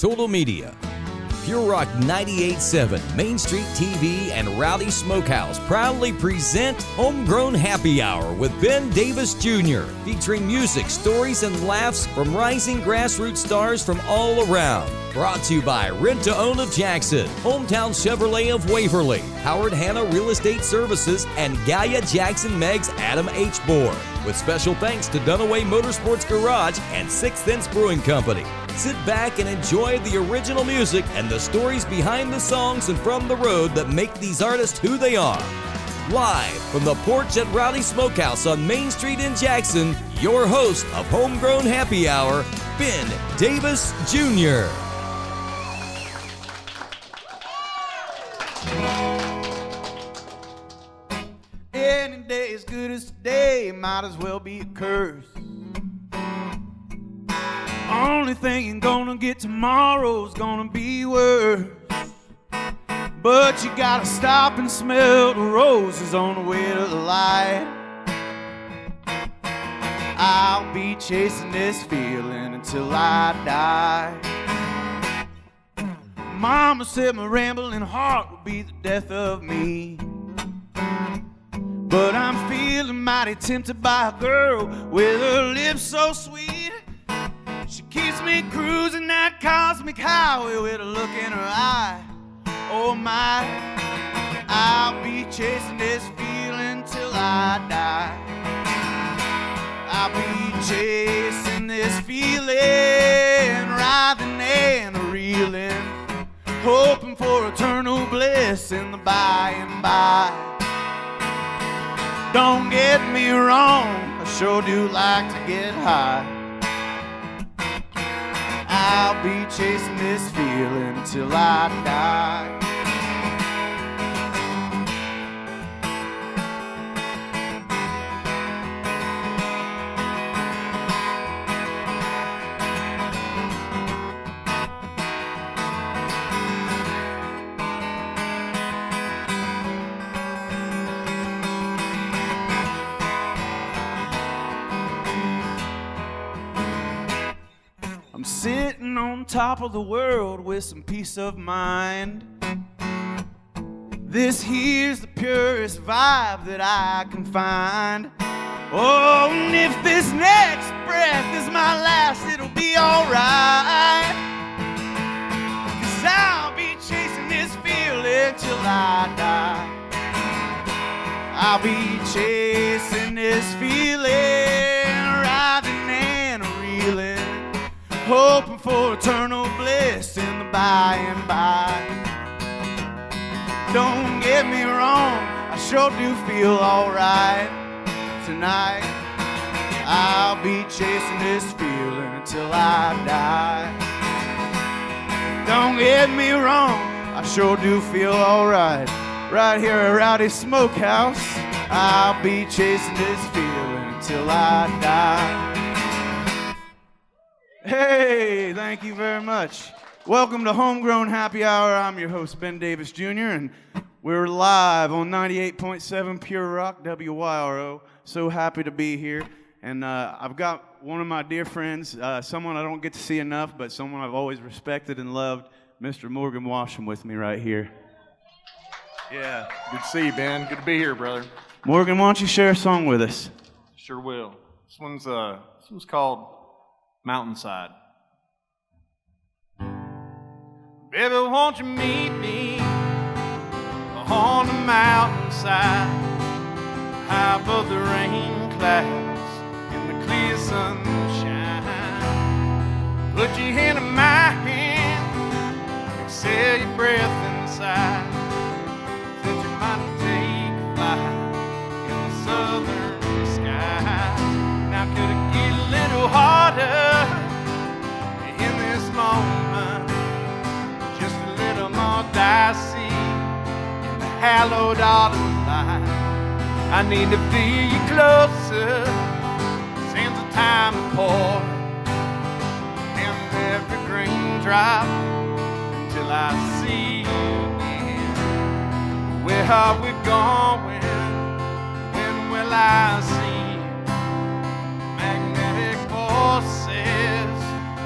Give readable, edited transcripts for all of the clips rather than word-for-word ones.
Total Media. Pure Rock 98.7, Main Street TV, and Rowdy Smokehouse proudly present Homegrown Happy Hour with Ben Davis Jr., featuring music, stories, and laughs from rising grassroots stars from all around. Brought to you by Rent to Own of Jackson, Hometown Chevrolet of Waverly, Howard Hanna Real Estate Services, and Gaia Jackson Meg's Adam H. Board. With special thanks to Dunaway Motorsports Garage and Sixth Sense Brewing Company. Sit back and enjoy the original music and the stories behind the songs and from the road that make these artists who they are. Live from the porch at Rowdy Smokehouse on Main Street in Jackson, your host of Homegrown Happy Hour, Ben Davis Jr. Any day as good as today might as well be a curse. Only thing you're gonna get tomorrow's gonna be worse. But you gotta stop and smell the roses on the way to the light. I'll be chasing this feeling until I die. Mama said my rambling heart would be the death of me. But I'm feeling mighty tempted by a girl with her lips so sweet. She keeps me cruising that cosmic highway with a look in her eye. Oh my, I'll be chasing this feeling till I die. I'll be chasing this feeling, writhing and reeling, hoping for eternal bliss in the by and by. Don't get me wrong, I sure do like to get high. I'll be chasing this feeling till I die. I'm sitting on top of the world with some peace of mind. This here's the purest vibe that I can find. Oh, and if this next breath is my last, it'll be alright. 'Cause I'll be chasing this feeling till I die. I'll be chasing this feeling, writhing and reeling, hoping for eternal bliss in the by and by. Don't get me wrong, I sure do feel alright tonight. I'll be chasing this feeling until I die. Don't get me wrong, I sure do feel alright. Right here at Rowdy Smokehouse, I'll be chasing this feeling until I die. Hey, thank you very much. Welcome to Homegrown Happy Hour. I'm your host, Ben Davis Jr., and we're live on 98.7 Pure Rock, WYRO. So happy to be here. And I've got one of my dear friends, someone I don't get to see enough, but someone I've always respected and loved, Mr. Morgan Washam, with me right here. Yeah, good to see you, Ben. Good to be here, brother. Morgan, why don't you share a song with us? Sure will. This one's called Mountainside. Baby, won't you meet me on the mountainside, high above the rain clouds in the clear sunshine? Put your hand in my hand, exhale your breath inside, since you might take flight in the southern skies. Now could it get a little harder in this moment? Just a little more dicey in the hallowed autumn light. I need to feel you closer since the time to pour, and every green drop until I see you again. Where are we going? When will I see magnetic forces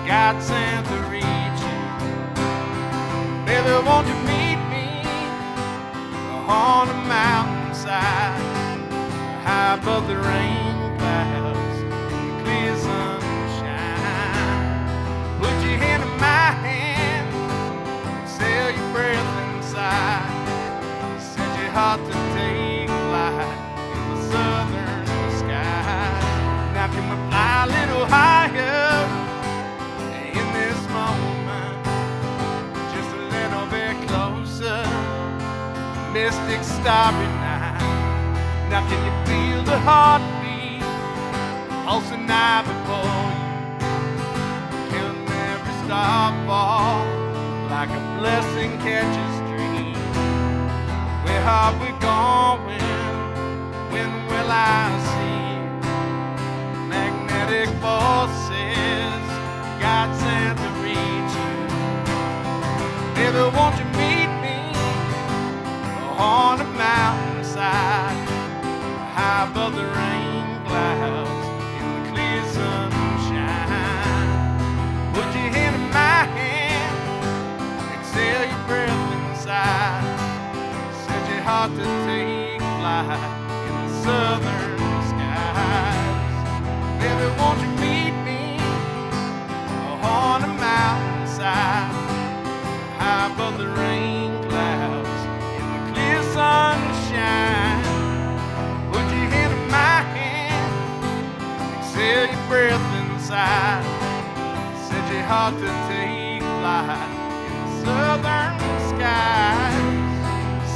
God sent to reach you? above the rain clouds and the clear sunshine. Put your hand in my hand, exhale your breath inside. Set your heart to take flight in the southern sky. Now can we fly a little higher in this moment, just a little bit closer? Mystic starry night. Now can you feel the heartbeat pulsing now before you? Counting every star fall like a blessing catches dream. Where are we going? When will I see magnetic forces God sent to reach you? Baby, won't you meet me on the mountainside, high above the rain clouds in the clear sunshine? Put your hand in my hand, exhale your breath inside. Set your heart to take flight in the southern skies. Baby, won't you meet me on the mountainside, high above the rain clouds in the clear sunshine? Put your hand in my hand, exhale your breath inside. Set your heart to take flight in the southern skies.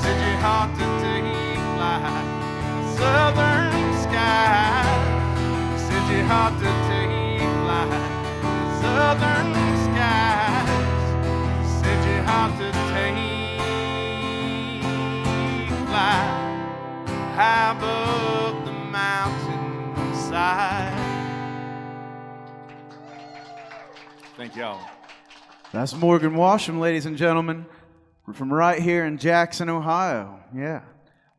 Set your heart to take flight in the southern skies. Set your heart to take flight in the southern skies. Set your heart to take flight high above the mountainside. Thank y'all. That's Morgan Washam, ladies and gentlemen, from right here in Jackson, Ohio. Yeah.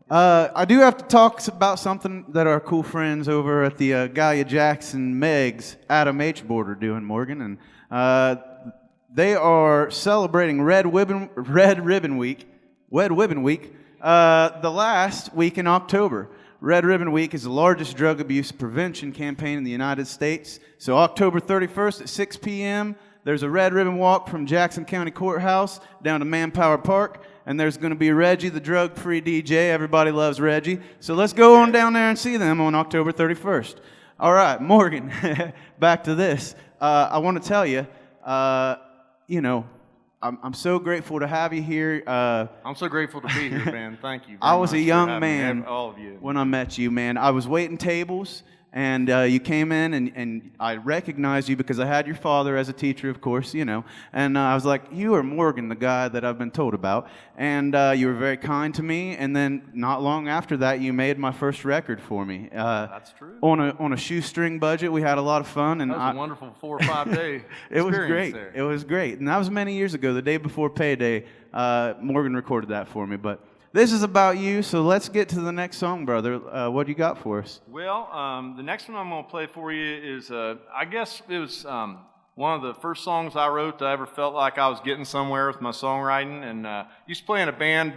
I do have to talk about something that our cool friends over at the Gaia Jackson Megs Adam H. Board are doing, Morgan. And they are celebrating Red Ribbon Week, the last week in October. Red Ribbon Week is the largest drug abuse prevention campaign in the United States. So October 31st at 6 p.m., there's a Red Ribbon Walk from Jackson County Courthouse down to Manpower Park, and there's going to be Reggie, the drug-free DJ. Everybody loves Reggie. So let's go on down there and see them on October 31st. All right, Morgan, back to this. I want to tell you, I'm so grateful to have you here. I'm so grateful to be here, man. Thank you. I was a young man all of you. when I met you, man. I was waiting tables, and you came in, and I recognized you because I had your father as a teacher, of course, and I was like, you are Morgan, the guy that I've been told about, and you were very kind to me, and then not long after that, you made my first record for me. That's true. On a shoestring budget. We had a lot of fun. And that was a wonderful 4 or 5 day It was great. There. It was great. And that was many years ago, the day before payday. Morgan recorded that for me, but this is about you, so let's get to the next song, brother. What do you got for us? Well, the next one I'm going to play for you is, I guess it was one of the first songs I wrote that I ever felt like I was getting somewhere with my songwriting. And I used to play in a band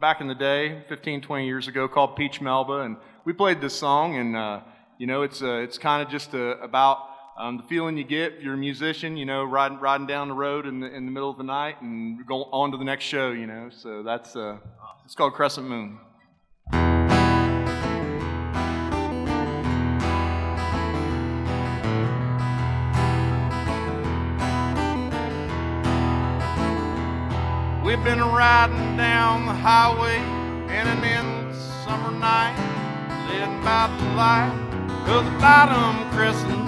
back in the day, 15, 20 years ago, called Peach Melba. And we played this song, and, it's kind of just about the feeling you get if you're a musician, riding down the road in the middle of the night and go on to the next show, So that's it's called Crescent Moon. We've been riding down the highway in an endless summer night, lit by the light of the bottom crescent moon.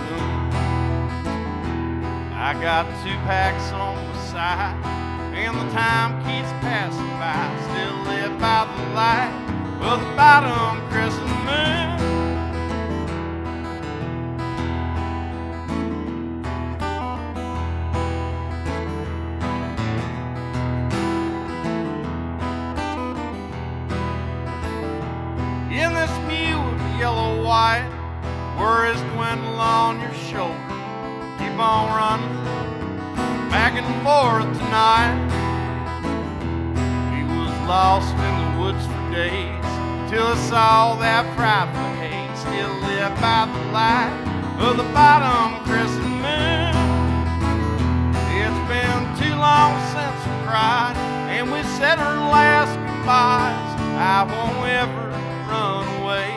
I got 2 packs on the side, and the time keeps passing by, still lit by the light of the bottom crescent moon. In this view of yellow white, worries dwindle on your shoulder. Keep on running, back and forth tonight. We was lost in the woods for days, till I saw that frightful haze still live by the light of the bottom crescent moon. It's been too long since we cried and we said our last goodbyes. I won't ever run away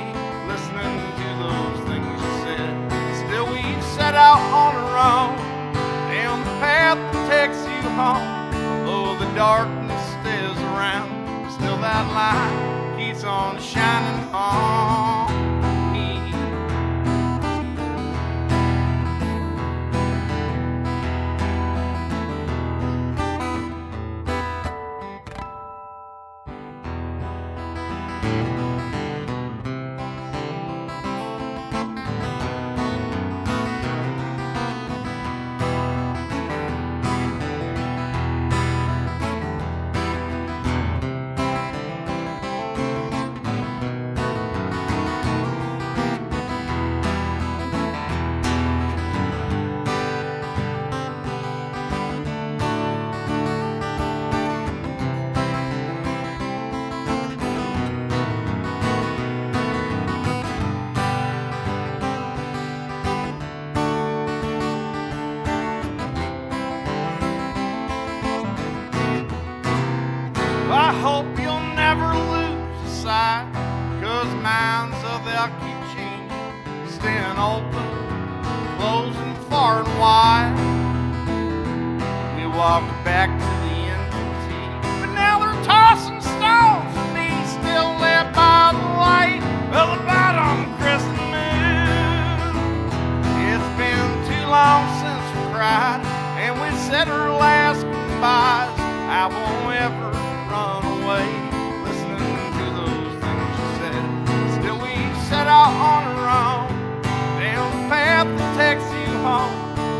listening to those things you said. Still we set out on our own down the path that takes you home. Though the darkness stays around, still that light keeps on shining on me. I hope you'll never lose sight, 'cause minds they'll keep changing, staying open, closing far and wide. We walked back to the NT, but now they're tossing stones and me still live by the light of the bottom crescent moon. It's been too long since we cried and we said our last goodbyes. I won't ever run away listening to those things you said. Still we set out on our own down the path that takes you home.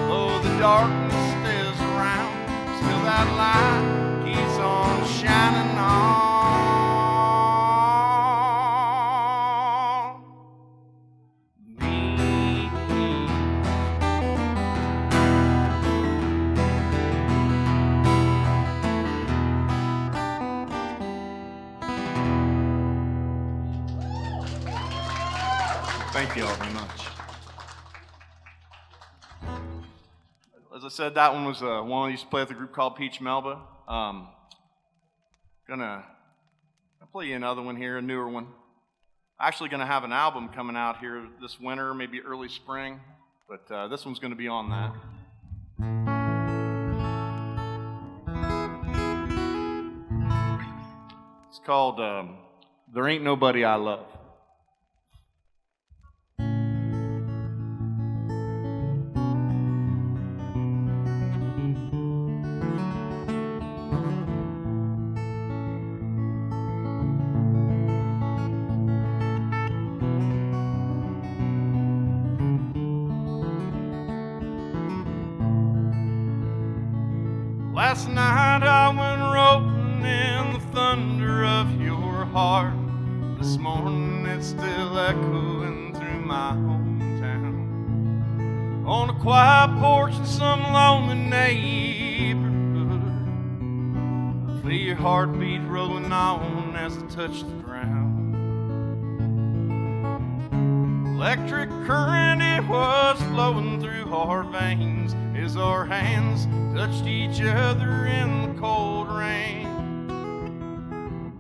Though the darkness stays around, still that light keeps on shining on me. Thank you all very much. As I said, that one was one I used to play with a group called Peach Melba. Gonna play you another one here, a newer one. Actually gonna have an album coming out here this winter, maybe early spring, but this one's gonna be on that. It's called There Ain't Nobody I Love. Last night I went roping in the thunder of your heart. This morning it's still echoing through my hometown. On a quiet porch in some lonely neighborhood, I feel your heartbeat rolling on as I touch the ground. Electric current, it was flowing through our veins as our hands touched each other in the cold rain.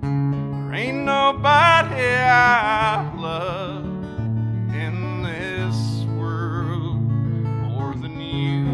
There ain't nobody I love in this world more than you.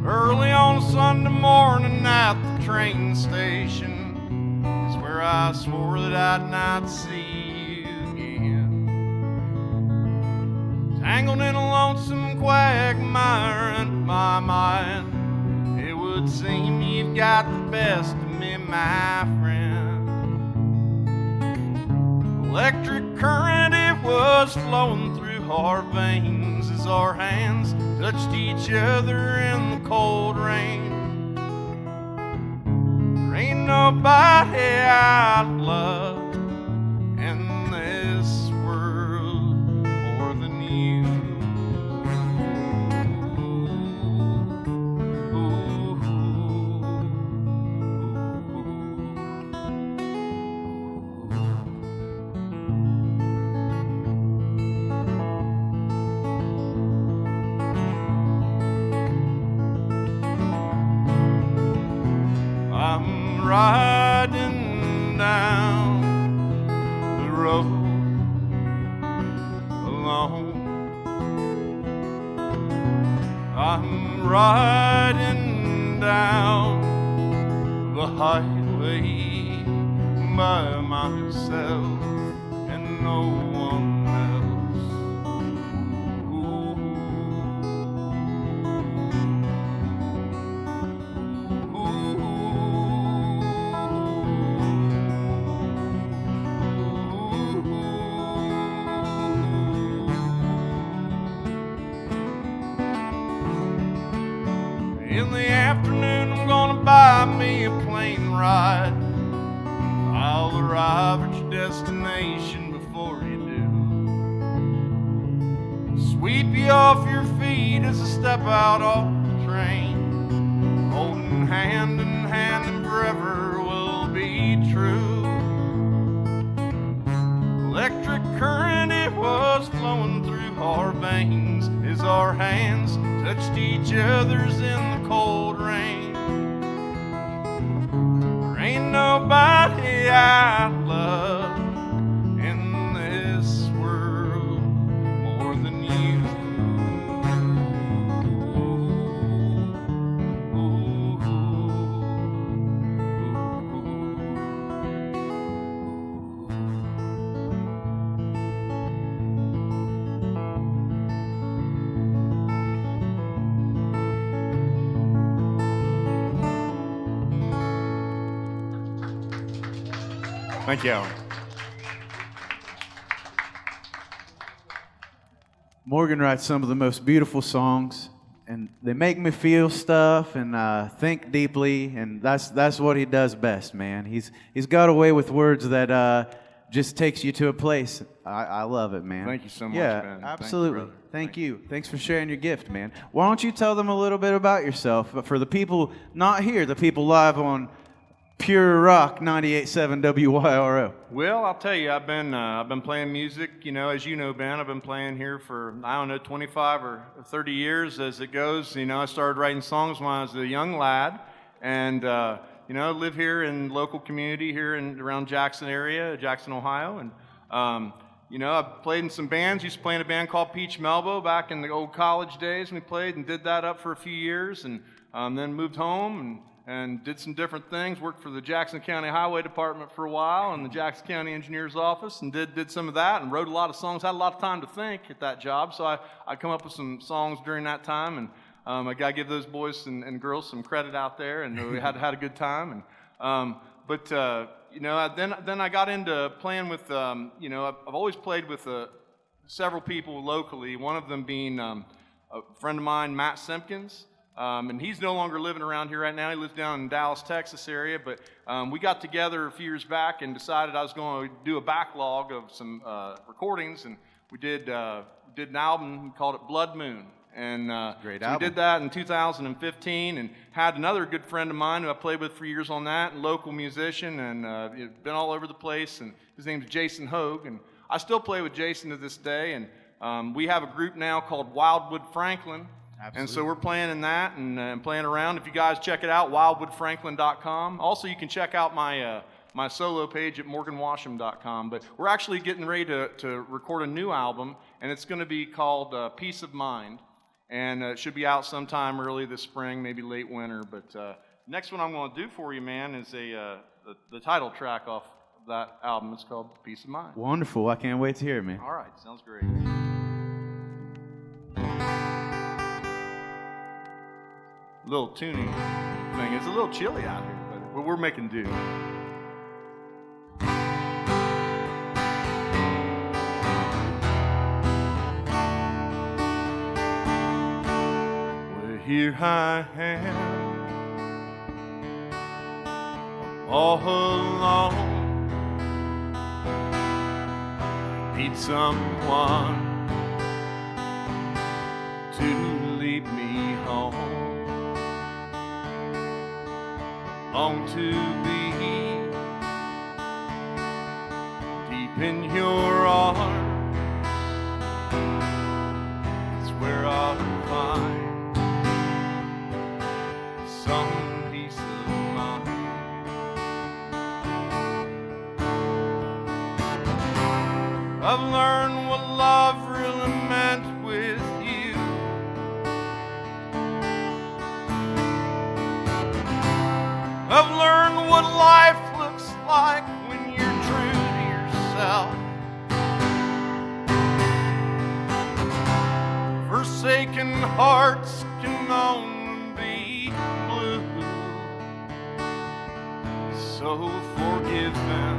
Early on a Sunday morning at the train station is where I swore that I'd not see you again. Tangled in a lonesome quagmire in my mind, it would seem you've got the best of me, my friend. Electric current, it was flowing through our veins as our hands touched each other in the cold rain. There ain't nobody I love in this world more than you. I'm riding down the road alone. I'm riding down the highway by myself and no one else. In the afternoon, I'm gonna buy me a plane ride. I'll arrive at your destination before you do. Sweep you off your feet as I step out off the train. Holding hand in hand and forever will be true. Electric current, it was flowing through our veins as our hands touched each other's in the cold rain. There ain't nobody I love in this world more than you. Thank you. Morgan writes some of the most beautiful songs, and they make me feel stuff and think deeply, and that's what he does best, man. He's got a way with words that just takes you to a place. I love it, man. Thank you so much, yeah, Ben. absolutely. Thank you. Thanks for sharing your gift, man. Why don't you tell them a little bit about yourself? But for the people not here, the people live on Pure Rock 98.7 WYRO. Well, I'll tell you, I've been playing music, as you know, Ben. I've been playing here for, 25 or 30 years as it goes. I started writing songs when I was a young lad, and I live here in local community here around Jackson area, Jackson, Ohio, and I've played in some bands. Used to play in a band called Peach Melba back in the old college days. We played and did that up for a few years, and then moved home and did some different things. Worked for the Jackson County Highway Department for a while and the Jackson County Engineer's Office, and did some of that and wrote a lot of songs. Had a lot of time to think at that job, so I come up with some songs during that time, and I got to give those boys and girls some credit out there, and we had a good time. And then I got into playing with I've always played with several people locally. One of them being a friend of mine, Matt Simpkins. And he's no longer living around here right now. He lives down in Dallas, Texas area. But we got together a few years back and decided I was going to do a backlog of some recordings. And we did an album. We called it Blood Moon. And Great so album. we did that in 2015 and had another good friend of mine who I played with for years on that, a local musician, and been all over the place. And his name's Jason Hogue. And I still play with Jason to this day. And we have a group now called Wildwood Franklin. Absolutely. And so we're playing in that and playing around. If you guys check it out, wildwoodfranklin.com. Also, you can check out my solo page at morganwasham.com. But we're actually getting ready to record a new album, and it's going to be called Peace of Mind. And it should be out sometime early this spring, maybe late winter. But next one I'm going to do for you, man, is the title track off that album. It's called Peace of Mind. Wonderful. I can't wait to hear it, man. All right, sounds great. Little tuning thing. It's a little chilly out here, but we're making do. Well, here I am, all alone. Need someone to lead me home. Long to be deep in your arms. It's where I'll find some peace of mind. I've learned what love really meant with you. I've learned what life looks like when you're true to yourself. Forsaken hearts can only be blue, so forgive them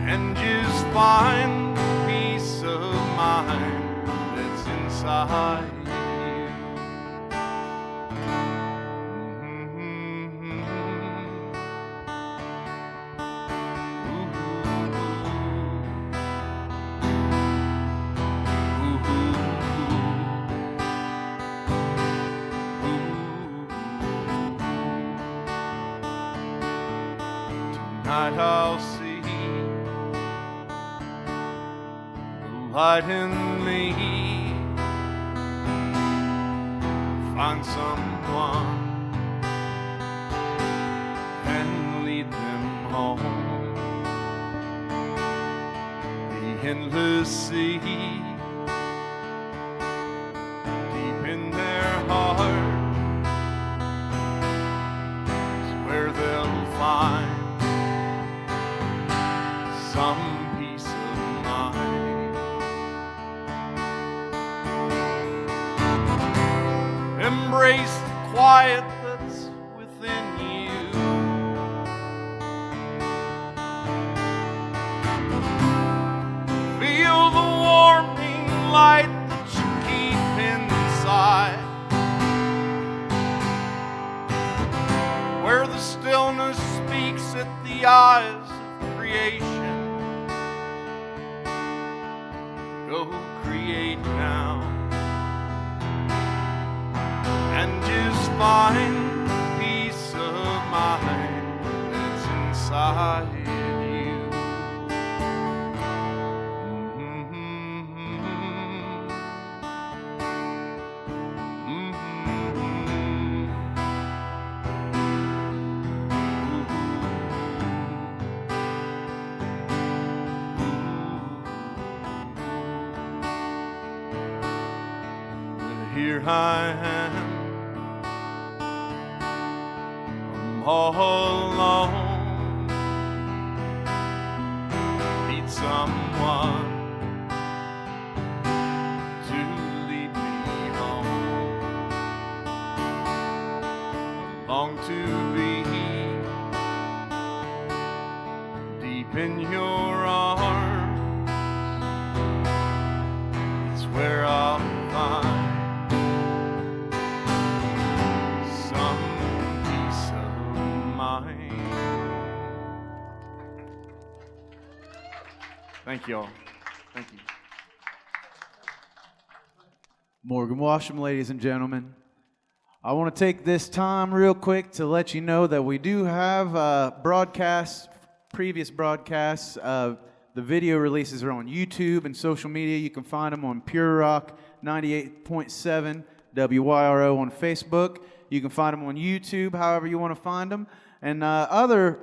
and just find the peace of mind that's inside you. Tonight I'll see the light in me. Find someone and lead them home. The endless sea, deep in their heart, is where they'll find some peace of mind. Embrace the quiet that's within you. Feel the warming light that you keep inside, where the stillness speaks at the eyes of creation. Go create now and just find peace of mind that's inside you. Here I am, I'm all alone. Need someone to lead me home. I long to be deep in your arms. It's where I'll find Thank you all. Thank you. Morgan Washam, ladies and gentlemen. I want to take this time real quick to let you know that we do have previous broadcasts. The video releases are on YouTube and social media. You can find them on Pure Rock 98.7 WYRO on Facebook. You can find them on YouTube, however you want to find them. And another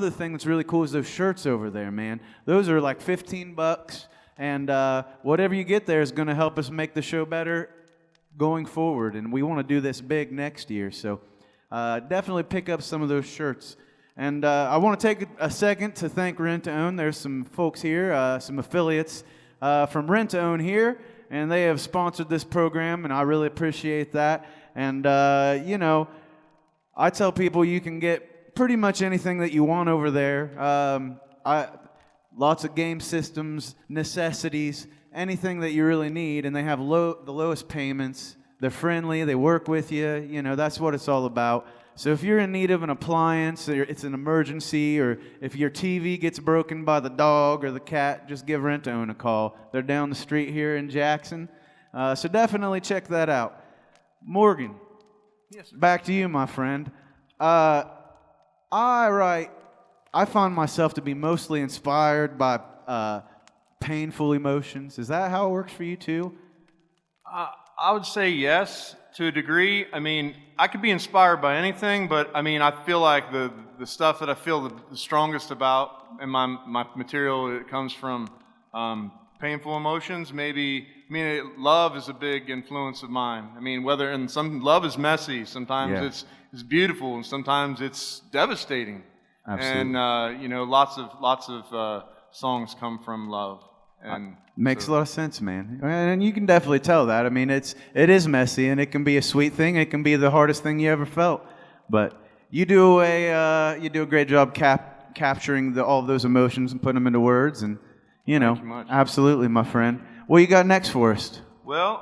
thing that's really cool is those shirts over there, man. Those are like $15, and whatever you get there is going to help us make the show better going forward. And we want to do this big next year, so definitely pick up some of those shirts. And I want to take a second to thank Rent to Own. There's some folks here, some affiliates from Rent to Own here, and they have sponsored this program, and I really appreciate that. And you know, I tell people you can get pretty much anything that you want over there. Lots of game systems, necessities, anything that you really need, and they have the lowest payments. They're friendly, they work with you, you know, that's what it's all about. So if you're in need of an appliance, or it's an emergency, or if your TV gets broken by the dog or the cat, just give Rent to Own a call. They're down the street here in Jackson. So definitely check that out. Morgan, Yes, sir. back to you, my friend. I find myself to be mostly inspired by painful emotions. Is that how it works for you too? I would say yes, to a degree. I mean, I could be inspired by anything, but I mean, I feel like the stuff that I feel the strongest about in my material, it comes from painful emotions. Maybe, I mean, love is a big influence of mine. I mean, love is messy. Sometimes it's beautiful, and sometimes it's devastating. Absolutely. And lots of songs come from love. And makes a lot of sense, man. And you can definitely tell that. I mean, it is messy, and it can be a sweet thing. It can be the hardest thing you ever felt. But you do a great job capturing all of those emotions and putting them into words. And Thank you much. Absolutely, my friend. What you got next for us? Well,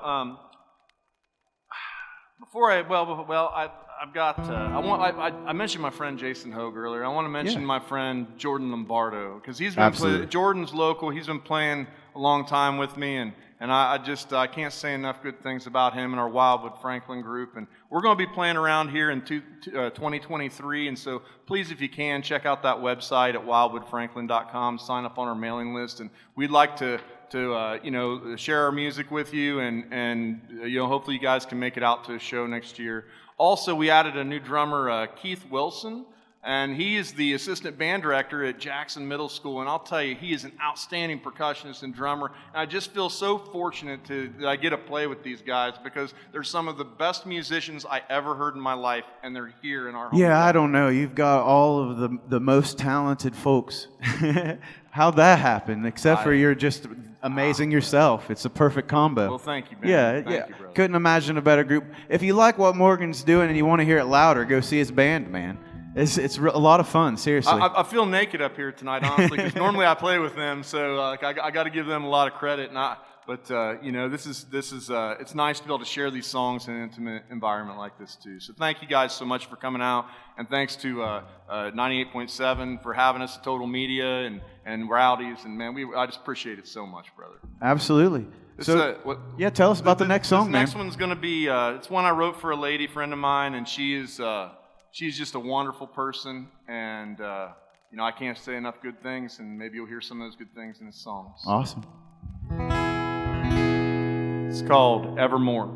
I've got. I mentioned my friend Jason Hogue earlier. I want to mention my friend Jordan Lombardo, because he's been Jordan's local. He's been playing a long time with me, and I can't say enough good things about him and our Wildwood Franklin group. And we're going to be playing around here in 2023. And so please, if you can, check out that website at wildwoodfranklin.com. Sign up on our mailing list, and we'd like to share our music with you, and hopefully you guys can make it out to a show next year. Also, we added a new drummer, Keith Wilson, and he is the assistant band director at Jackson Middle School. And I'll tell you, he is an outstanding percussionist and drummer. And I just feel so fortunate that I get to play with these guys, because they're some of the best musicians I ever heard in my life, and they're here in our home. Yeah, I don't know. You've got all of the most talented folks. How'd that happen? Except for you're just amazing yourself. It's a perfect combo. Well, thank you, man. Yeah, Thank you, brother. Couldn't imagine a better group. If you like what Morgan's doing and you want to hear it louder, go see his band, man. It's a lot of fun, seriously. I feel naked up here tonight, honestly, because normally I play with them, so I got to give them a lot of credit. This is it's nice to be able to share these songs in an intimate environment like this too. So thank you guys so much for coming out, and thanks to 98.7 for having us at Total Media and Rowdy's, and man, I just appreciate it so much, brother. Absolutely. Tell us about the next song, man. This next one's going to be it's one I wrote for a lady friend of mine, and she's just a wonderful person, and I can't say enough good things, and maybe you'll hear some of those good things in this song. So. Awesome. It's called Evermore.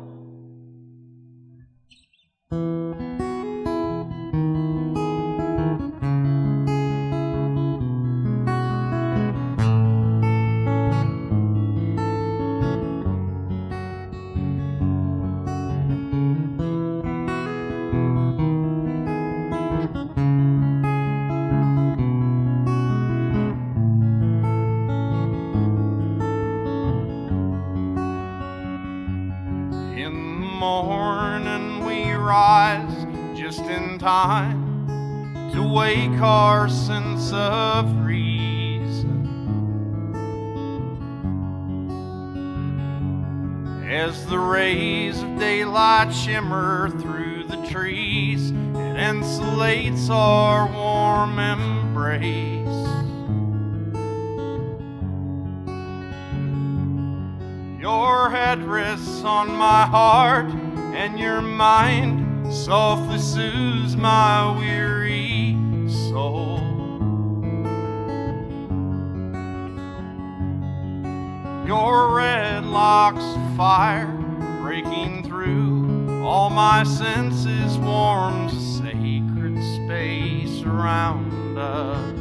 Morning we rise just in time to wake our sense of reason, as the rays of daylight shimmer through the trees. It insulates our warm embrace. Your head rests on my heart, and your mind softly soothes my weary soul. Your red locks of fire breaking through all my senses warms a sacred space around us.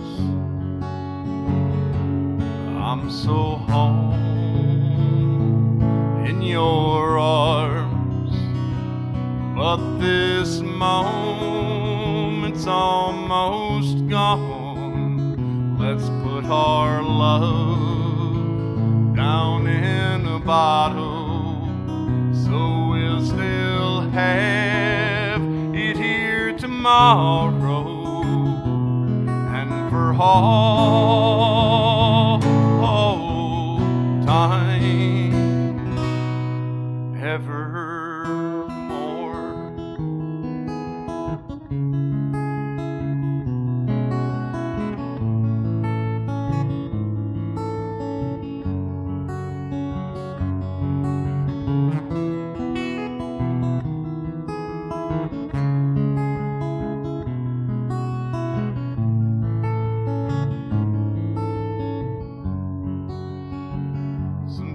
I'm so home in your arms, but this moment's almost gone. Let's put our love down in a bottle, so we'll still have it here tomorrow, and for all time evermore.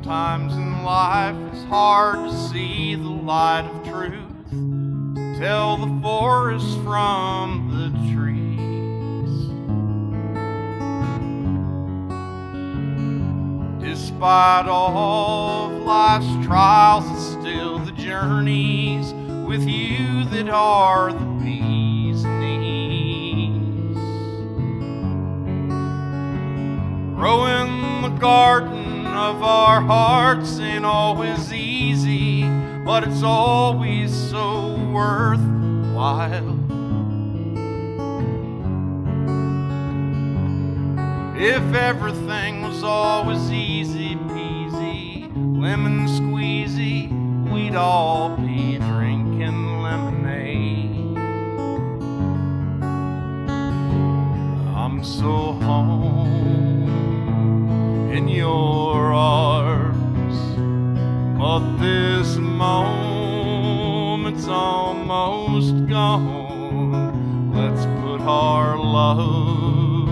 Sometimes in life it's hard to see the light of truth, tell the forest from the trees. Despite all of life's trials, it's still the journeys with you that are the bee's knees. Growing the garden of our hearts ain't always easy, but it's always so worthwhile. If everything was always easy peasy, lemon squeezy, we'd all be drinking lemonade. I'm so home in your arms, but this moment's almost gone. Let's put our love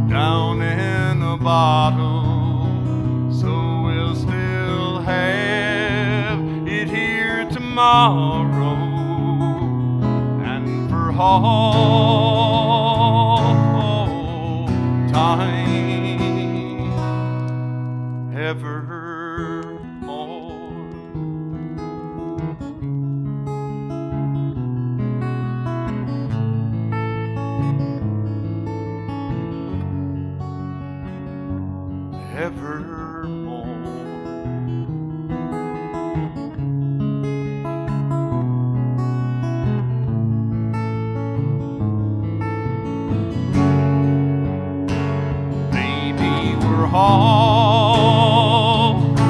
down in a bottle, so we'll still have it here tomorrow, and for all time evermore.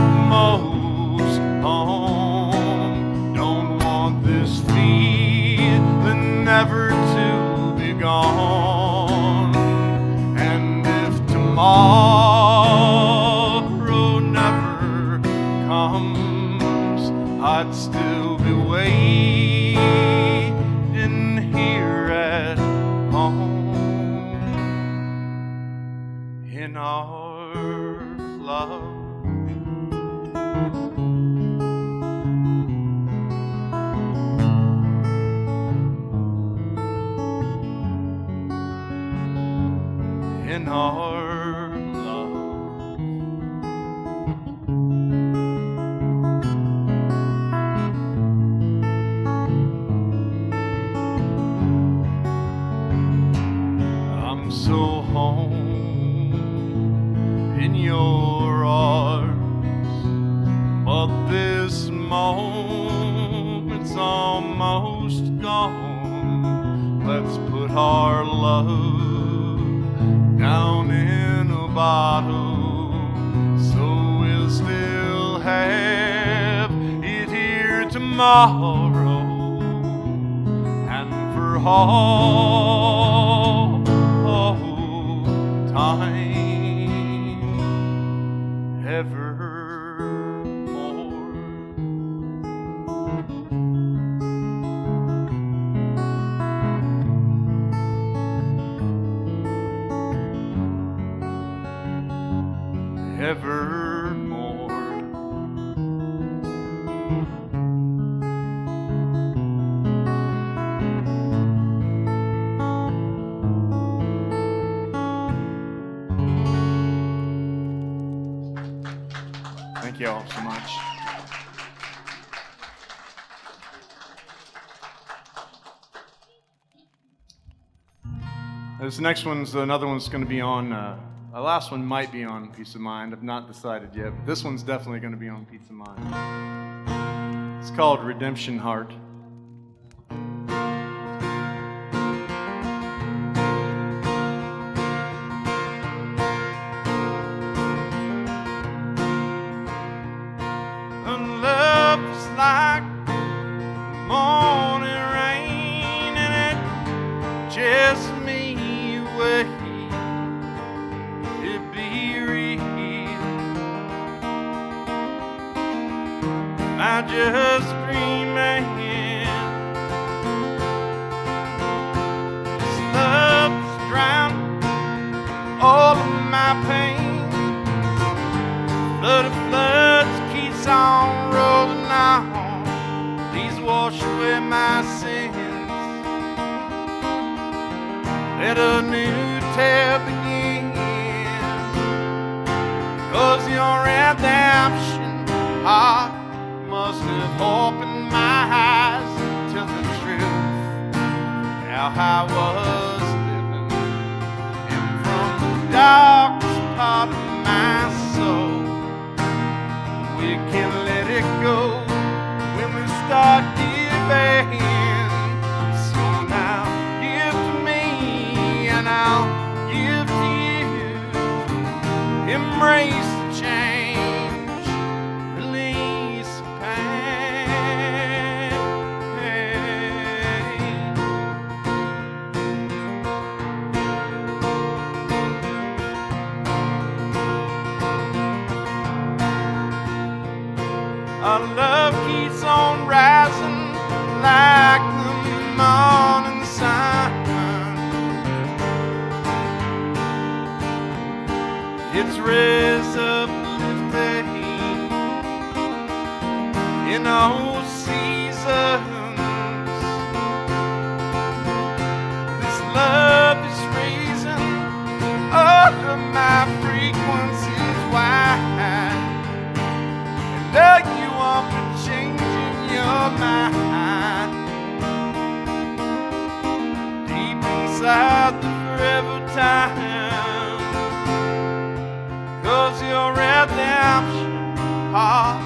Almost home. Don't want this feeling never to be gone. And if tomorrow never comes, I'd still be waiting here at home in our love. In our love. I'm so home in your arms, but this moment's almost gone. Let's put our love down in a bottle, so we'll still have it here tomorrow, and for all time evermore. Evermore. Thank you all so much. This next one's another one's going to be on. The last one might be on Peace of Mind. I've not decided yet, but this one's definitely going to be on Peace of Mind. It's called Redemption Heart. And love is like morning rain, and it just me away. I just dreaming. This love's drowned all of my pain. Flood of blood. on rolling on. Please wash away my sins. Let a new tale begin. 'Cause your redemption heart must have opened my eyes to the truth. How I was living, and from the darkest part of my soul, we can let it go when we start giving. So now give to me and I'll give to you. Embrace the change, release the pain. Our love keeps on rising like the morning sun. It's raised up lifted in all seasons. This love is raising all of my frequencies wide. And though you want to change in your mind, deep inside the forever time. 'Cause your redemption heart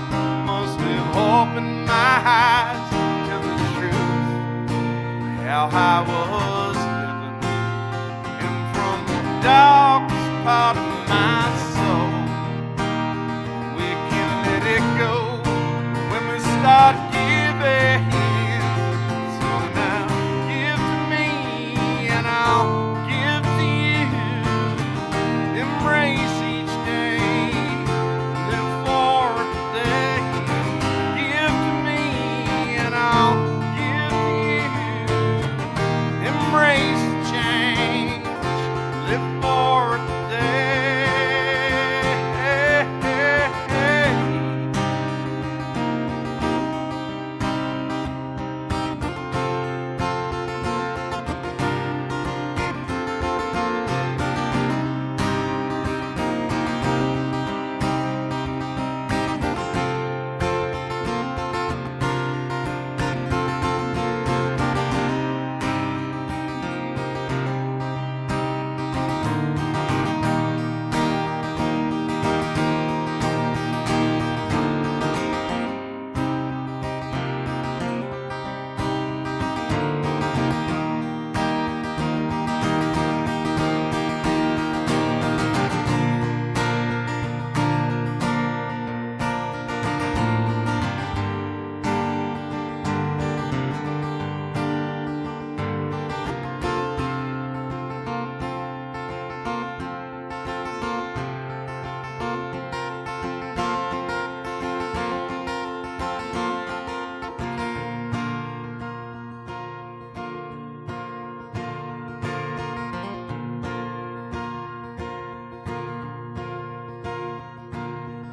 must have opened my eyes to the truth. How I was living, and from the darkest part of my soul, we can let it go when we start giving. So now give to me and I'll give to you. Embrace each day, live for today. Give to me and I'll give to you. Embrace the change, live for today.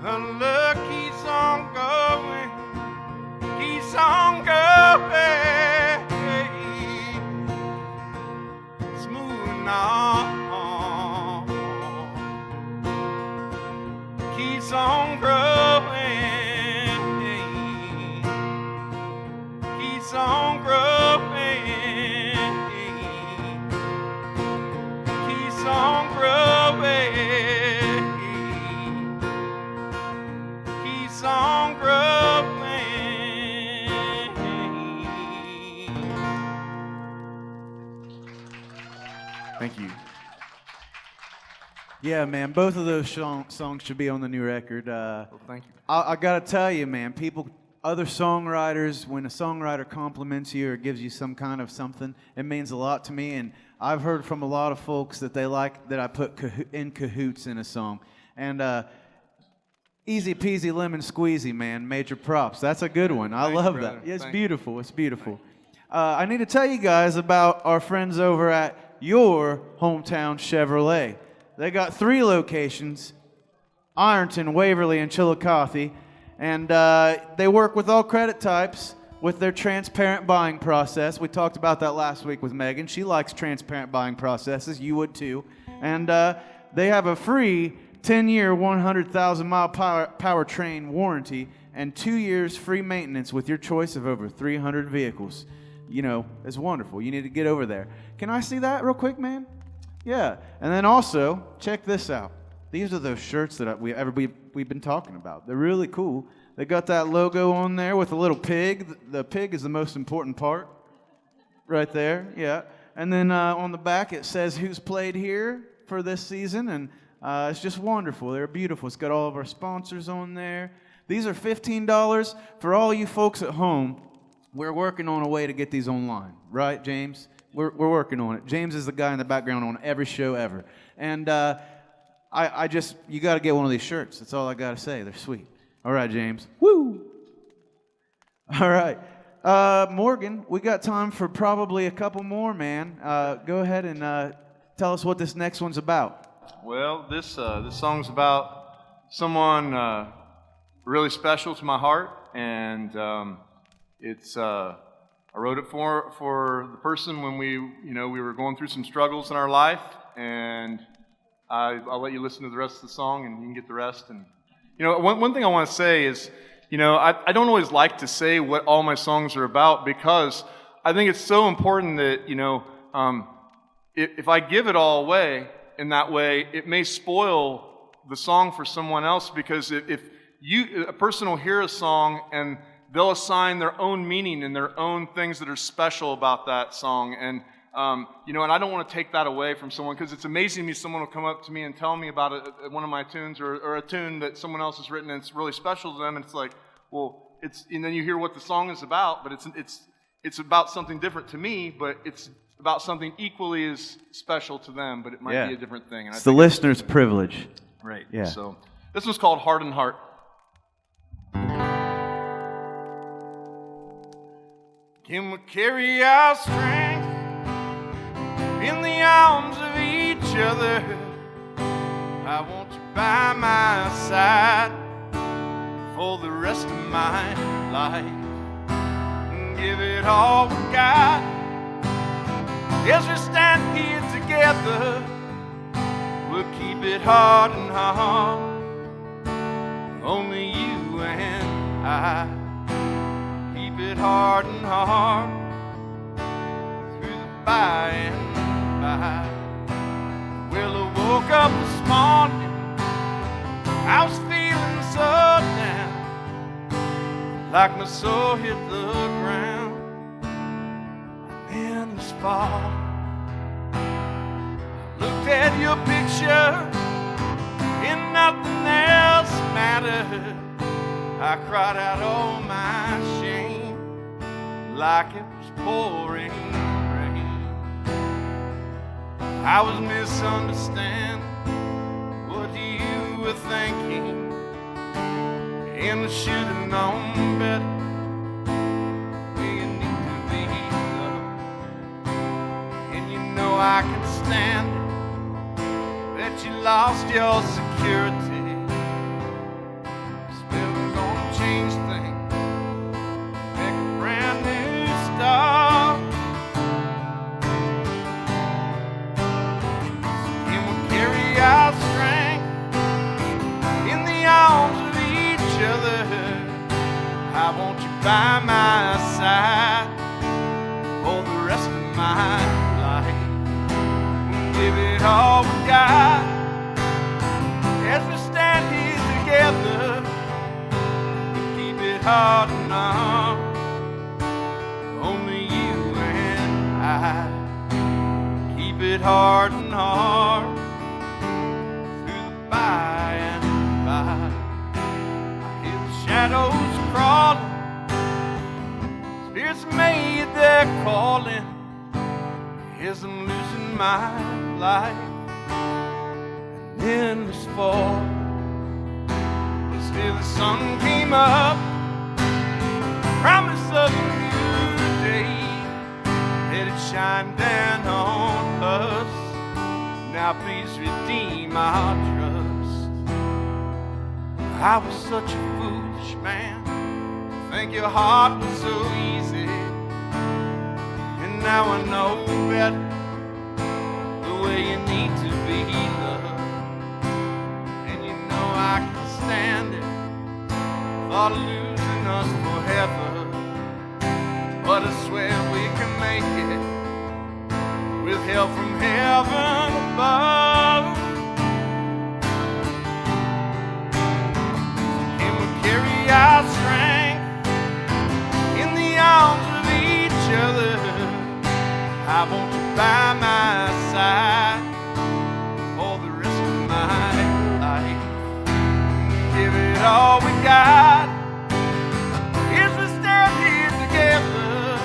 The love keeps on going, keeps on going, it's moving on, keeps on growing, keeps on growing, keeps on growing. On growing. Thank you. Yeah, man, both of those songs should be on the new record. Well, thank you. I gotta tell you, man, other songwriters, when a songwriter compliments you or gives you some kind of something, it means a lot to me. And I've heard from a lot of folks that they like that I put in cahoots in a song. And easy peasy lemon squeezy, man. Major props. That's a good one. I love that. It's beautiful. It's beautiful. I need to tell you guys about our friends over at your hometown Chevrolet. They got 3 locations: Ironton, Waverly, and Chillicothe. And they work with all credit types with their transparent buying process. We talked about that last week with Megan. She likes transparent buying processes. You would too. And they have a free 10-year, 100,000-mile powertrain warranty and 2 years free maintenance with your choice of over 300 vehicles. You know, it's wonderful. You need to get over there. Can I see that real quick, man? Yeah. And then also, check this out. These are those shirts that we've been talking about. They're really cool. They got that logo on there with a little pig. The pig is the most important part. Right there, yeah. And then on the back it says who's played here for this season. And it's just wonderful. They're beautiful. It's got all of our sponsors on there. These are $15 for all you folks at home. We're working on a way to get these online. Right, James? We're working on it. James is the guy in the background on every show ever. And you got to get one of these shirts. That's all I got to say. They're sweet. All right, James. Woo! All right. Morgan, we got time for probably a couple more, man. Go ahead and tell us what this next one's about. Well, this song's about someone really special to my heart, and I wrote it for the person when we were going through some struggles in our life, and I'll let you listen to the rest of the song, and you can get the rest. And one thing I want to say is, I don't always like to say what all my songs are about, because I think it's so important that if I give it all away in that way, it may spoil the song for someone else, because if a person will hear a song and they'll assign their own meaning and their own things that are special about that song. And, and I don't want to take that away from someone, because it's amazing to me someone will come up to me and tell me about one of my tunes or a tune that someone else has written and it's really special to them. And it's like, well, and then you hear what the song is about, but it's about something different to me, but it's about something equally as special to them, but it might be a different thing. And it's the listener's privilege. Right. Yeah. So this one's called Heart and Heart. Can we carry our strength in the arms of each other? I want you by my side for the rest of my life. Give it all we got as we stand here together. We'll keep it heart and heart, only you and I. It hard and hard through the by and by. Well, I woke up this morning, I was feeling so down, like my soul hit the ground. I'm in this fall. I looked at your picture and nothing else mattered. I cried out all my shame like it was pouring rain. I was misunderstanding what you were thinking, and I should have known better where you need to be loved. And you know I can stand it, that you lost your security. Still gonna change things, make a brand new start. And we'll carry our strength in the arms of each other. I want you by my side for the rest of my life. We'll give it all we got as we stand here together. We'll keep it hard and on, only you and I. Keep it hard and hard through the by and by. I hear the shadows crawling, spirits made their calling as I'm losing my life. And in this fall, still the sun came up, promise of a new day. Let it shine down on us. Now please redeem our trust. I was such a foolish man. Think your heart was so easy. And now I know better the way you need to be loved. And you know I can stand it, thought of losing us forever. But I swear we can make it with help from heaven above. Can we carry our strength in the arms of each other? I want you by my side for the rest of my life. Give it all we got. As we stand here together,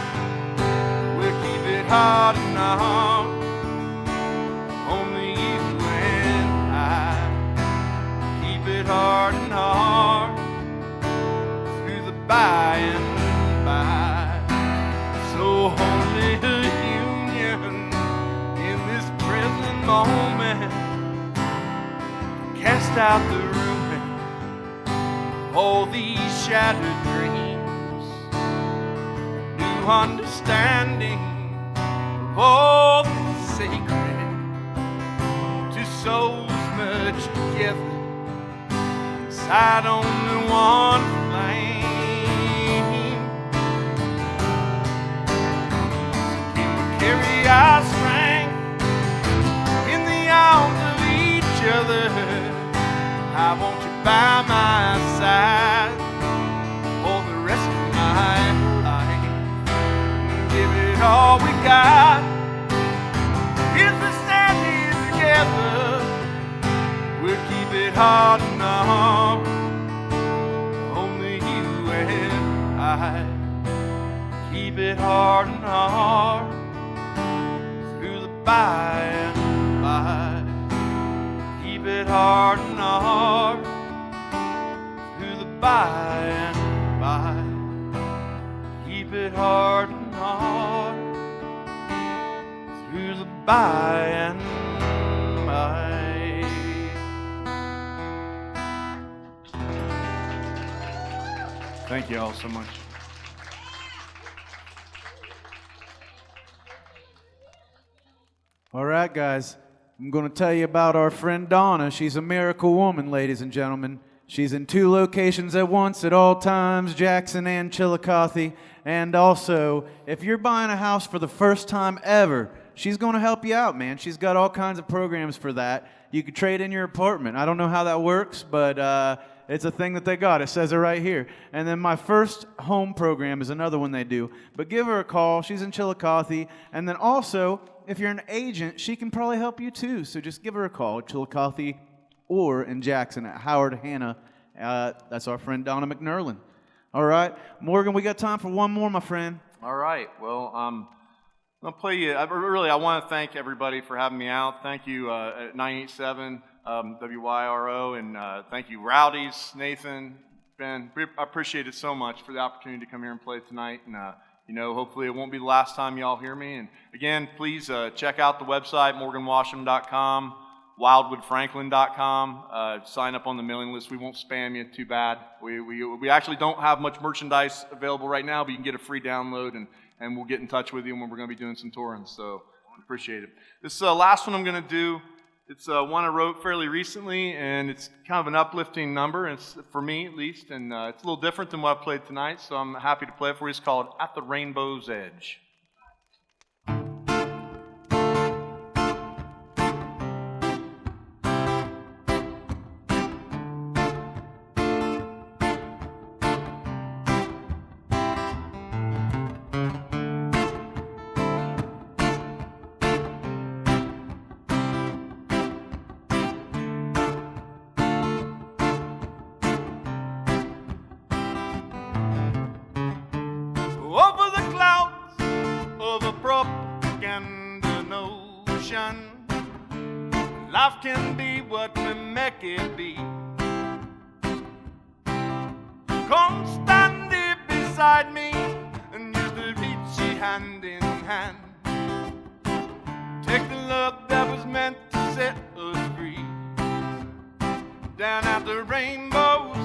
we'll keep it hard and hard. Only you and I keep it hard and hard through the by and by. So only a union in this present moment cast out the ruin of all these shattered dreams, new understanding of all that's sacred, two souls merged together inside only one flame. Can we carry our strength in the arms of each other? I want you by my side for the rest of my life. Give it all we got. As we stand here together, we'll keep it hard and hard. Only you and I keep it hard and hard through the by and by. Keep it hard and hard through the by and by. Keep it hard and hard through the by and by. Thank you all so much. All right, guys. I'm going to tell you about our friend Donna. She's a miracle woman, ladies and gentlemen. She's in 2 locations at once at all times, Jackson and Chillicothe. And also, if you're buying a house for the first time ever, she's going to help you out, man. She's got all kinds of programs for that. You could trade in your apartment. I don't know how that works, but it's a thing that they got. It says it right here. And then my first home program is another one they do. But give her a call. She's in Chillicothe. And then also, if you're an agent, she can probably help you too. So just give her a call, Chillicothe or in Jackson at Howard Hanna. That's our friend Donna McNerlin. All right. Morgan, we got time for one more, my friend. All right. Well, I'll play you. I want to thank everybody for having me out. Thank you at 987 WYRO, and thank you, Rowdy's, Nathan, Ben. I appreciate it so much for the opportunity to come here and play tonight. And hopefully it won't be the last time y'all hear me. And again, please check out the website, morganwasham.com, wildwoodfranklin.com. Sign up on the mailing list. We won't spam you too bad. We actually don't have much merchandise available right now, but you can get a free download, and we'll get in touch with you when we're going to be doing some touring. So I appreciate it. This last one I'm going to do, it's one I wrote fairly recently, and it's kind of an uplifting number, it's, for me at least, and it's a little different than what I played tonight, so I'm happy to play it for you. It's called At the Rainbow's Edge. Over the clouds of a propaganda notion, life can be what we make it be. Come stand here beside me and use the reach hand in hand. Take the love that was meant to set us free. Down at the rainbow's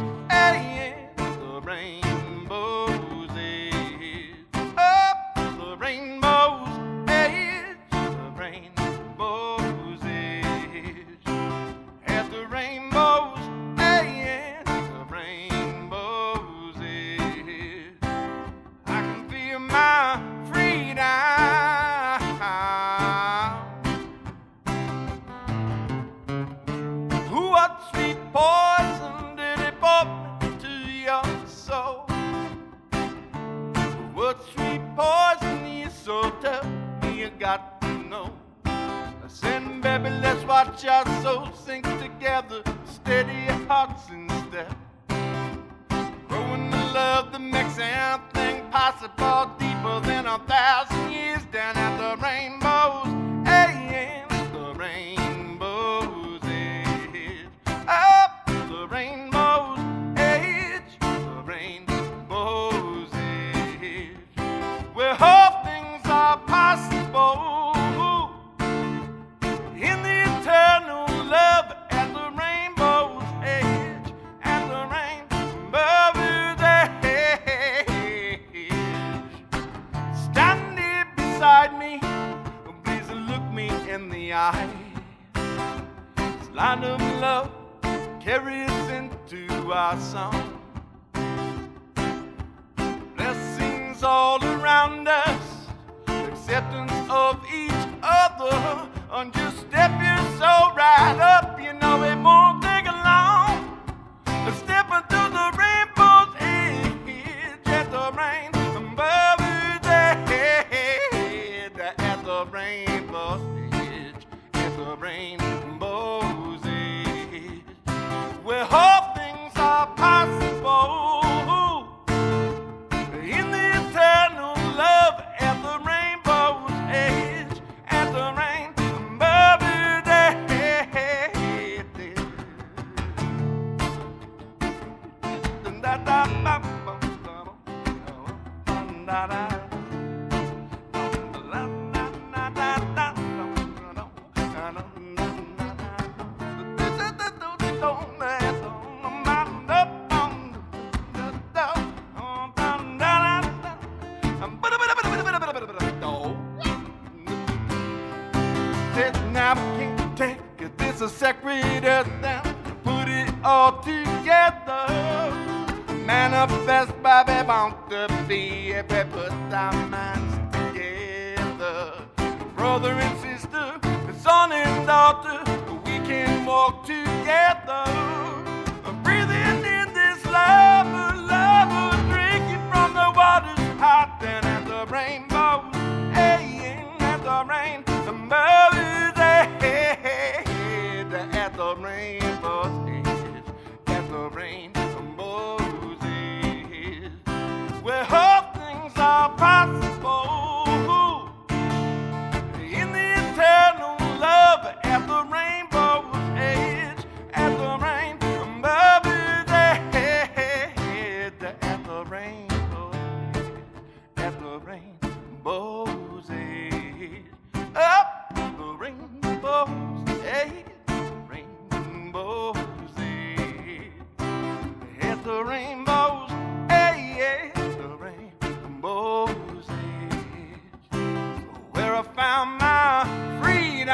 rainbow's edge. Up the rainbow's edge, the rainbow's edge. At the rainbow's edge, the rainbow's edge. I can feel my freedom. What sweet poison did it pour into your soul? What sweet poison is so tough? You got to know. I said, baby, let's watch our souls sink together, steady hearts in step, growing the love that makes anything possible, deeper than 1,000 years down at the rainbow's edge, the rainbow's edge. Up the rainbow's edge, the rainbow's edge, where all things are possible, in the eternal love at the rainbow's edge, at the rainbow's edge. Standing beside me, please look me in the eye. This line of love carries into our song. Blessings all around us, acceptance of each other. And just step your soul right up, you know it won't take long. Step into the rainbow's edge, at the rainbow's edge, at the rainbow's edge, at the rainbow's edge, where all things are possible, in the eternal love at the rainbow's edge, at the rainbow's edge. Now we can't take this a sacred earth down, put it all together, manifest by the want to be, put our minds together, brother and sister, son and daughter, we can walk together, breathing in this love, drinking from the waters hot and at the rainbow, at the rainbow. At the rainbow's edge, at the rainbow's edge, where all things are possible, in the eternal love at the rainbow's edge, at the rainbow's edge, at the rainbow's edge, at the rainbow's edge, up the rainbow's edge. At the rainbow's edge, the rainbow's edge, where I found my freedom.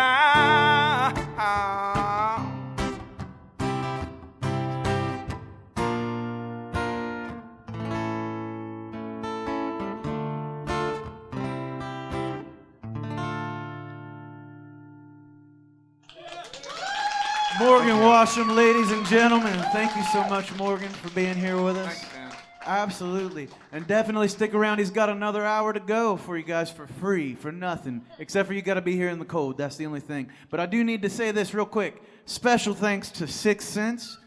Morgan Washam, ladies and gentlemen. Thank you so much, Morgan, for being here with us. Thanks, man. Absolutely. And definitely stick around. He's got another hour to go for you guys for free, for nothing. Except for you got to be here in the cold. That's the only thing. But I do need to say this real quick. Special thanks to 6 Cents,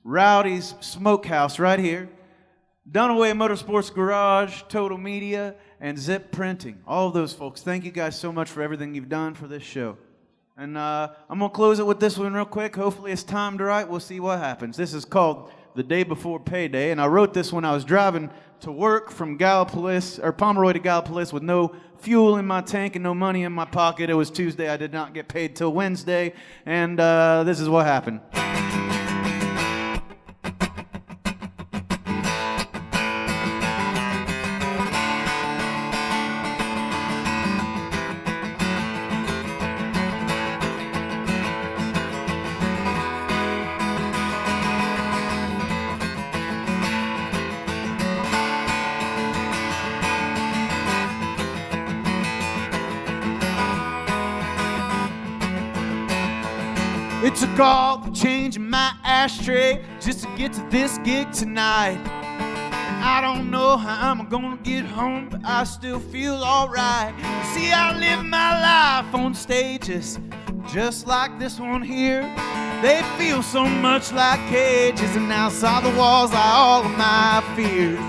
Rowdy's Smokehouse right here, Dunaway Motorsports Garage, Total Media, and Zip Printing. All of those folks. Thank you guys so much for everything you've done for this show. And I'm going to close it with this one real quick. Hopefully it's timed right. We'll see what happens. This is called The Day Before Payday, and I wrote this when I was driving to work from Pomeroy to Gallipolis with no fuel in my tank and no money in my pocket. It was Tuesday. I did not get paid till Wednesday, and this is what happened. took all the change in my ashtray just to get to this gig tonight. And I don't know how I'm gonna get home, but I still feel alright. See, I live my life on stages just like this one here. They feel so much like cages, and outside the walls lie all of my fears.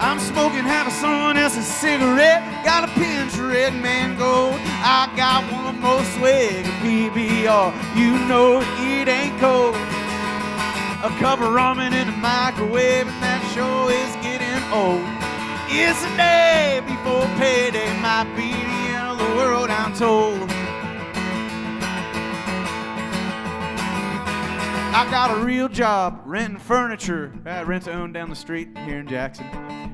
I'm smoking half of someone else's cigarette, got a pinch of red mango. I got one more swig of PBR, you know it ain't cold. A cup of ramen in the microwave, and that sure is getting old. It's the day before payday, might be the end of the world, I'm told. I got a real job renting furniture at rent-to-own down the street here in Jackson.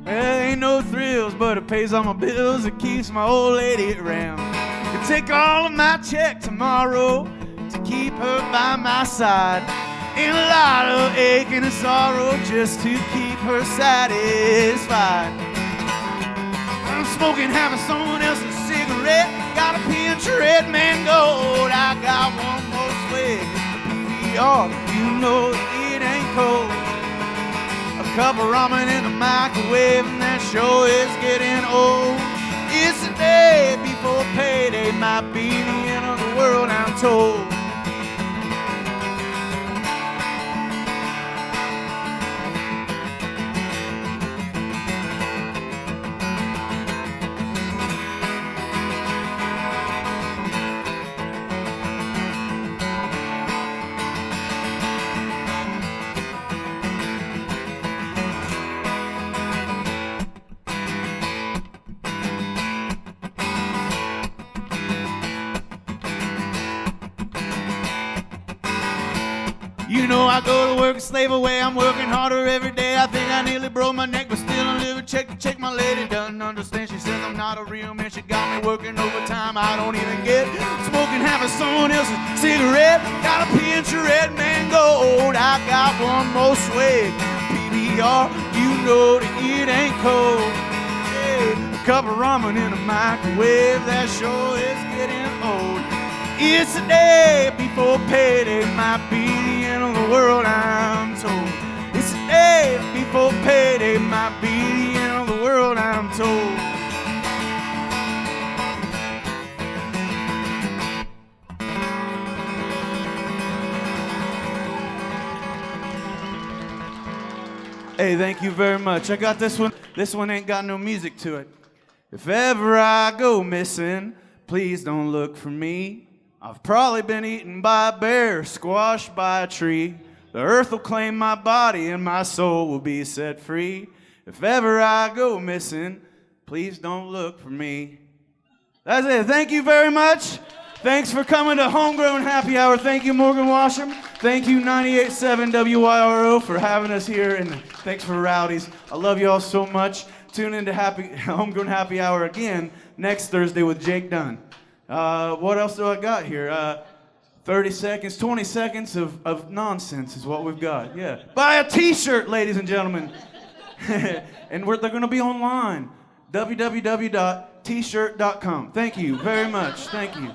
Well, ain't no thrills, but it pays all my bills. It keeps my old lady around. I take all of my check tomorrow to keep her by my side. Ain't a lot of aching and sorrow just to keep her satisfied. I'm smoking half of someone else's cigarette, got a pinch of red mango. I got one more swig of PBR, you know it ain't cold. A cup of ramen in the microwave, and that sure is getting old. It's the day before payday, might be the end of the world, I'm told. You know I go to work and slave away, I'm working harder every day. I think I nearly broke my neck, but still I live a check to check. My lady doesn't understand, she says I'm not a real man. She got me working overtime, I don't even get. Smoking half of someone else's cigarette, got a pinch of red mango. I got one more swig, PBR, you know that it ain't cold. Hey, a cup of ramen in a microwave, that sure is getting old. It's the day before payday, might be the end of the world, I'm told. It's the day before payday, might be the end of the world, I'm told. Hey, thank you very much. I got this one. This one ain't got no music to it. If ever I go missing, please don't look for me. I've probably been eaten by a bear, squashed by a tree. The earth will claim my body and my soul will be set free. If ever I go missing, please don't look for me. That's it. Thank you very much. Thanks for coming to Homegrown Happy Hour. Thank you, Morgan Washam. Thank you, 98.7 WYRO, for having us here, and thanks for Rowdy's. I love you all so much. Tune in to Homegrown Happy Hour again next Thursday with Jake Dunn. What else do I got here? 30 seconds, 20 seconds of nonsense is what we've got. Yeah. Buy a t-shirt, ladies and gentlemen. And they're going to be online. www.tshirt.com. Thank you very much. Thank you.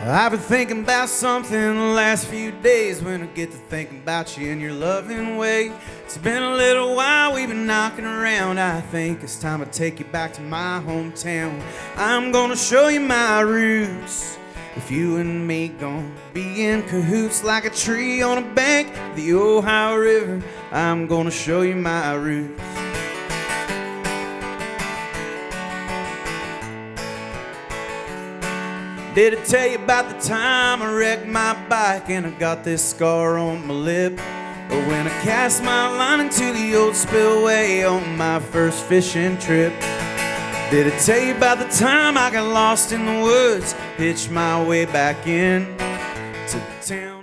I've been thinking about something the last few days. When I get to thinking about you in your loving way. It's been a little while we've been knocking around. I think it's time to take you back to my hometown. I'm gonna show you my roots. If you and me gonna be in cahoots like a tree on a bank of the Ohio River, I'm gonna show you my roots. Did I tell you about the time I wrecked my bike and I got this scar on my lip? Or when I cast my line into the old spillway on my first fishing trip? Did I tell you about the time I got lost in the woods, hitched my way back in to the town?